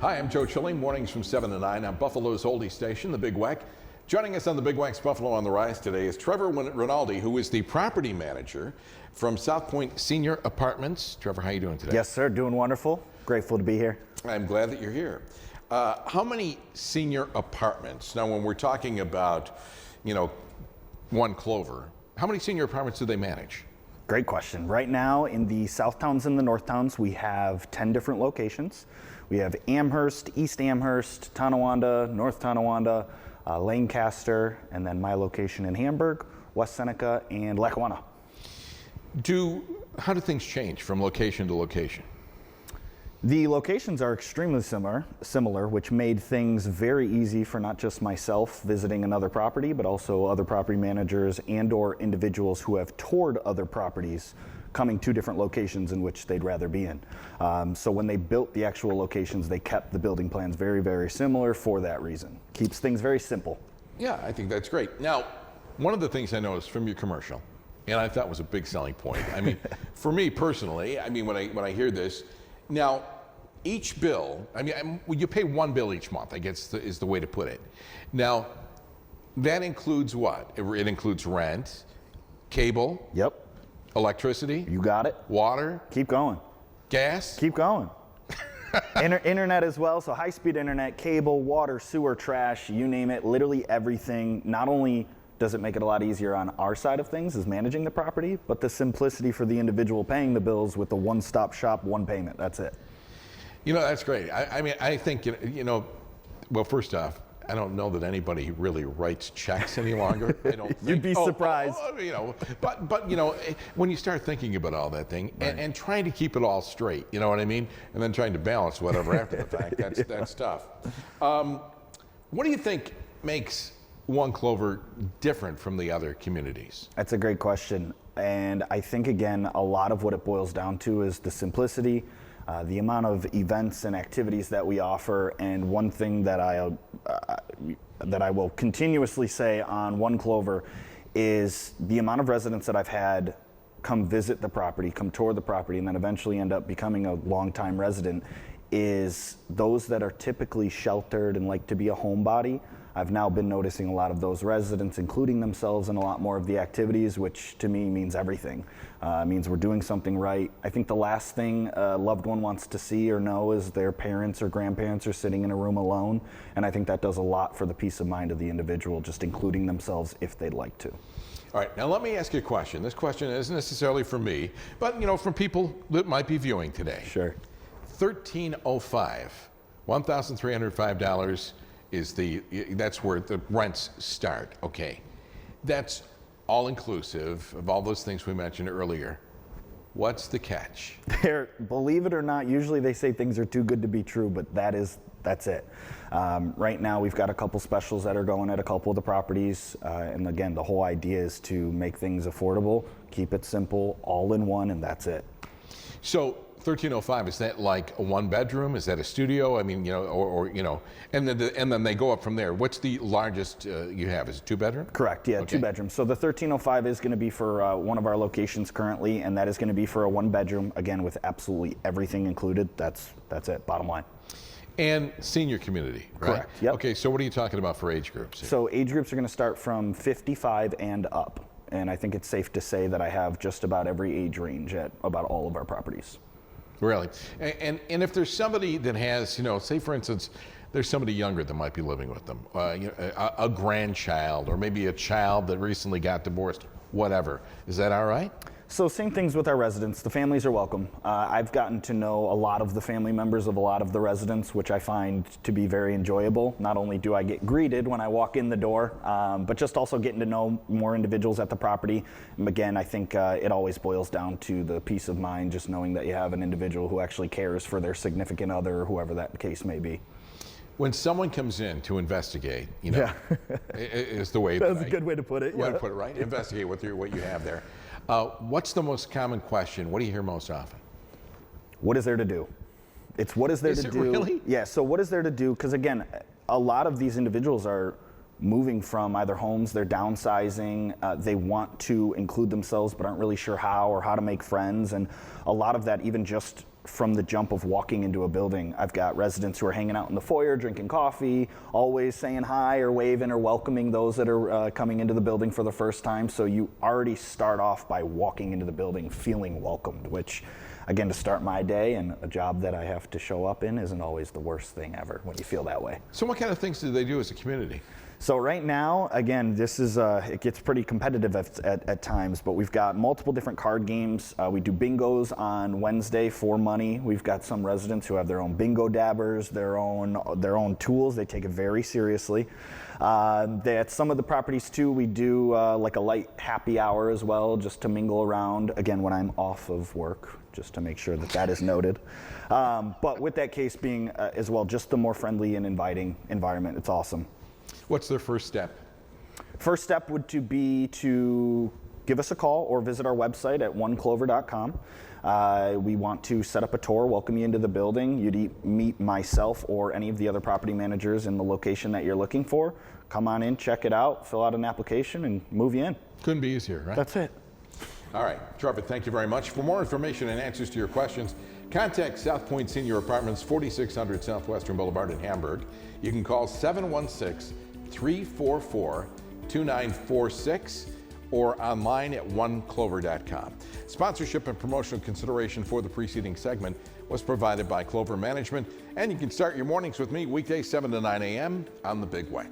Hi, I'm Joe Chilling, mornings from 7 to 9 on Buffalo's oldie station, the Big Weck. Joining us on the Big Weck's Buffalo on the Rise today is Trevor Rinaldi, who is the property manager from Southpointe Senior Apartments. Trevor, how are you doing today? Yes, sir. Doing wonderful. Grateful to be here. I'm glad that you're here. How many senior apartments, now when we're talking about, One Clover, how many senior apartments do they manage? Great question. Right now in the South Towns and the North Towns, we have 10 different locations. We have Amherst, East Amherst, Tonawanda, North Tonawanda, Lancaster, and then my location in Hamburg, West Seneca, and Lackawanna. How do things change from location to location? The locations are extremely similar, which made things very easy for not just myself visiting another property, but also other property managers and or individuals who have toured other properties coming to different locations in which they'd rather be in. So when they built the actual locations, they kept the building plans very, very similar for that reason. Keeps things very simple. Yeah, I think that's great. Now, one of the things I noticed from your commercial, and I thought was a big selling point, for me personally, when I hear this, now, each bill, you pay one bill each month, I guess is the way to put it. Now, that includes what? It includes rent, cable. Yep. Electricity. You got it. Water. Keep going. Gas. Keep going. Internet as well, so high-speed internet, cable, water, sewer, trash, you name it, literally everything. Not only does it make it a lot easier on our side of things as managing the property, but the simplicity for the individual paying the bills with the one-stop shop, one payment, that's it. That's great. I think, well, first off, I don't know that anybody really writes checks any longer. I don't think. You'd be surprised. But when you start thinking about all that thing and trying to keep it all straight, you know what I mean? And then trying to balance whatever after the fact, that's tough. What do you think makes One Clover different from the other communities? That's a great question. And I think, again, a lot of what it boils down to is the simplicity, the amount of events and activities that we offer. And one thing that I will continuously say on One Clover is the amount of residents that I've had come visit the property, come tour the property, and then eventually end up becoming a longtime resident is those that are typically sheltered and like to be a homebody. I've now been noticing a lot of those residents including themselves in a lot more of the activities, which to me means everything. It means we're doing something right. I think the last thing a loved one wants to see or know is their parents or grandparents are sitting in a room alone, and I think that does a lot for the peace of mind of the individual, just including themselves if they'd like to. All right, now let me ask you a question. This question isn't necessarily for me, but from people that might be viewing today. Sure. $1,305, $1,305 that's where the rents start. Okay, that's all inclusive of all those things we mentioned earlier. What's the catch? Believe it or not, usually they say things are too good to be true, but that's it. Right now we've got a couple specials that are going at a couple of the properties, and again, the whole idea is to make things affordable, keep it simple, all in one, and that's it. So 1,305, is that like a one bedroom? Is that a studio? and then they go up from there. What's the largest you have? Is it 2-bedroom? Correct, yeah, okay. 2-bedroom. So the 1,305 is going to be for one of our locations currently, and that is going to be for a 1-bedroom, again, with absolutely everything included. That's it, bottom line. And senior community, right? Correct, yep. Okay, so what are you talking about for age groups? So age groups are going to start from 55 and up, and I think it's safe to say that I have just about every age range at about all of our properties. Really? And if there's somebody that has, say for instance, there's somebody younger that might be living with them, a grandchild, or maybe a child that recently got divorced, whatever. Is that all right? So same things with our residents. The families are welcome. I've gotten to know a lot of the family members of a lot of the residents, which I find to be very enjoyable. Not only do I get greeted when I walk in the door, but just also getting to know more individuals at the property. And again, I think it always boils down to the peace of mind, just knowing that you have an individual who actually cares for their significant other or whoever that case may be. When someone comes in to investigate, is the way that's a good way to put it. Way to put it, right? Investigate what you have there. What's the most common question? What do you hear most often? What is there to do? It's what is there to do. Really? Yeah, so what is there to do? Because again, a lot of these individuals are moving from either homes, they're downsizing, they want to include themselves but aren't really sure how or how to make friends. And a lot of that, even just from the jump of walking into a building, I've got residents who are hanging out in the foyer, drinking coffee, always saying hi or waving or welcoming those that are coming into the building for the first time. So you already start off by walking into the building feeling welcomed, which, again, to start my day and a job that I have to show up in isn't always the worst thing ever when you feel that way. So what kind of things do they do as a community? So right now, again, this is it gets pretty competitive at times, but we've got multiple different card games. We do bingos on Wednesday for money. We've got some residents who have their own bingo dabbers, their own tools. They take it very seriously. At some of the properties too, we do like a light happy hour as well, just to mingle around. Again, when I'm off of work, just to make sure that that is noted. But with that case being as well, just the more friendly and inviting environment. It's awesome. What's their first step? First step would be to give us a call or visit our website at oneclover.com. We want to set up a tour, welcome you into the building. You'd meet myself or any of the other property managers in the location that you're looking for. Come on in, check it out, fill out an application, and move you in. Couldn't be easier, right? That's it. All right, Trevor, thank you very much. For more information and answers to your questions, contact Southpointe Senior Apartments, 4600 Southwestern Boulevard in Hamburg. You can call 716-344-2946 or online at oneclover.com. Sponsorship and promotional consideration for the preceding segment was provided by Clover Management, and you can start your mornings with me weekdays 7 to 9 a.m. on the Big Weck.